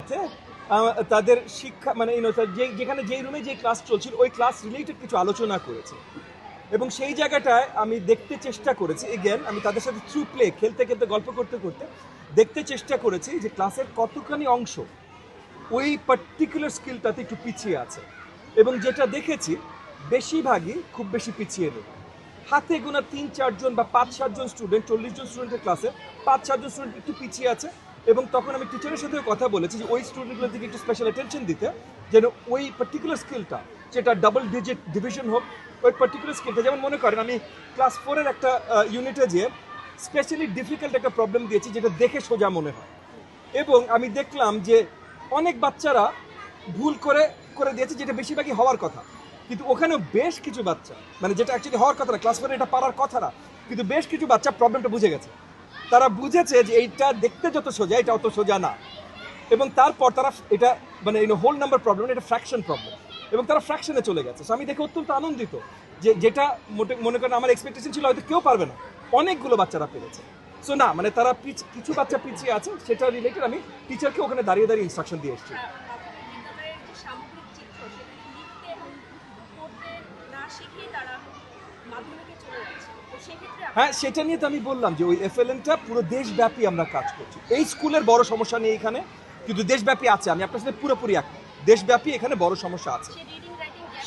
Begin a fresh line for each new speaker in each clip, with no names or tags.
সাথে তাদের শিক্ষা মানে যেখানে যেই রুমে যে ক্লাস চলছিল ওই ক্লাস রিলেটেড কিছু আলোচনা করেছে এবং সেই জায়গাটায় আমি দেখতে চেষ্টা করেছি এগেন আমি তাদের সাথে থ্রু প্লে খেলতে খেলতে গল্প করতে করতে দেখতে চেষ্টা করেছি যে ক্লাসের কতখানি অংশ ওই পার্টিকুলার স্কিলটাতে একটু পিছিয়ে আছে এবং যেটা দেখেছি বেশিরভাগই খুব বেশি পিছিয়ে নেই হাতে গোনা 3-4 জন বা 5-7 জন স্টুডেন্ট 40 জন স্টুডেন্টের ক্লাসে 5-7 জন স্টুডেন্ট একটু পিছিয়ে আছে এবং তখন আমি টিচারের সাথেও কথা বলেছি যে ওই স্টুডেন্টগুলোর দিকে একটু স্পেশাল অ্যাটেনশন দিতে যেন ওই পার্টিকুলার স্কিলটা যেটা ডাবল ডিজিট ডিভিশন হোক ওই পার্টিকুলার স্কিলটা যেমন মনে করেন আমি ক্লাস 4-এর একটা ইউনিটে যেয়ে স্পেশালি ডিফিকাল্ট একটা প্রবলেম দিয়েছি যেটা দেখে সোজা মনে হয় এবং আমি দেখলাম যে অনেক বাচ্চারা ভুল করে দিয়েছে যেটা বেশিরভাগই হওয়ার কথা কিন্তু ওখানেও বেশ কিছু বাচ্চা মানে যেটা অ্যাকচুয়ালি হওয়ার কথা না ক্লাস 4-এ এটা পারার কথা না কিন্তু বেশ কিছু বাচ্চা প্রবলেমটা বুঝে গেছে তারা বুঝেছে যে এইটা দেখতে যত সোজা এটা অত সোজা না এবং তারপর তারা এটা মানে হোল নাম্বার প্রবলেম এটা ফ্র্যাকশন প্রবলেম এবং তারা ফ্র্যাকশনে চলে গেছে সো আমি দেখে অত্যন্ত আনন্দিত যে যেটা মনে করেন আমার এক্সপেকটেশন ছিল হয়তো কেউ পারবে না অনেকগুলো বাচ্চারা পেরেছে সো না মানে তারা কিছু বাচ্চা পিছিয়ে আছে সেটা রিলেটেড আমি টিচারকে ওখানে দাঁড়িয়ে দাঁড়িয়ে ইনস্ট্রাকশন দিয়ে এসেছি হ্যাঁ সেটা নিয়ে তো আমি বললাম যে ওই এফএলএনটা পুরো দেশব্যাপী আমরা কাজ করছি এই স্কুলের বড় সমস্যা নেই এখানে কিন্তু দেশব্যাপী আছে আমি আপনার সাথে পুরোপুরি এক দেশব্যাপী এখানে বড় সমস্যা আছে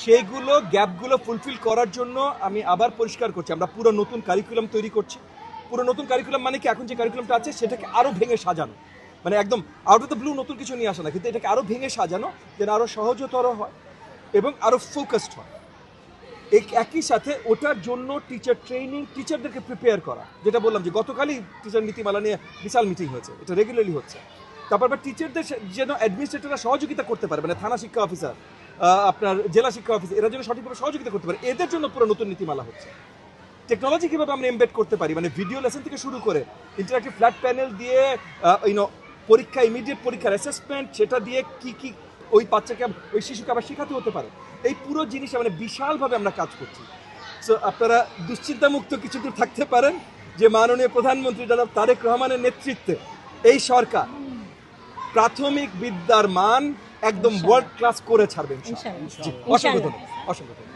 সেইগুলো গ্যাপগুলো ফুলফিল করার জন্য আমি আবার পরিষ্কার করছি আমরা পুরো নতুন কারিকুলাম তৈরি করছি পুরো নতুন কারিকুলাম মানে কি এখন যে কারিকুলামটা আছে সেটাকে আরও ভেঙে সাজানো মানে একদম আউট অফ দ্য ব্লু নতুন কিছু নিয়ে আসা না কিন্তু এটাকে আরও ভেঙে সাজানো যেন আরও সহজতর হয় এবং আরও ফোকাসড হয় একই সাথে ওটার জন্য টিচার ট্রেনিং টিচারদেরকে প্রিপেয়ার করা যেটা বললাম যে গতকালই টিচার নীতিমালা নিয়ে বিশাল মিটিং হয়েছে এটা রেগুলারলি হচ্ছে তারপর টিচারদের যেন অ্যাডমিনিস্ট্রেটররা সহযোগিতা করতে পারে মানে থানা শিক্ষা অফিসার আপনার জেলা শিক্ষা অফিসার এরা যেন সঠিকভাবে সহযোগিতা করতে পারে এদের জন্য পুরো নতুন নীতিমালা হচ্ছে টেকনোলজি কীভাবে আমরা এমবেড করতে পারি মানে ভিডিও লেসন থেকে শুরু করে ইন্টারঅ্যাক্টিভ ফ্ল্যাট প্যানেল দিয়ে পরীক্ষা ইমিডিয়েট পরীক্ষার অ্যাসেসমেন্ট সেটা দিয়ে কি ওই বাচ্চাকে ওই শিশুকে আবার শেখাতে হতে পারে এই পুরো জিনিসটা মানে বিশালভাবে আমরা কাজ করছি সো আপনারা দুশ্চিন্তামুক্ত কিছু দূর থাকতে পারেন যে মাননীয় প্রধানমন্ত্রী জনাব তারেক রহমানের নেতৃত্বে এই সরকার প্রাথমিক বিদ্যার মান একদম ওয়ার্ল্ড ক্লাস করে ছাড়বেন অসংখ্য ধন্যবাদ।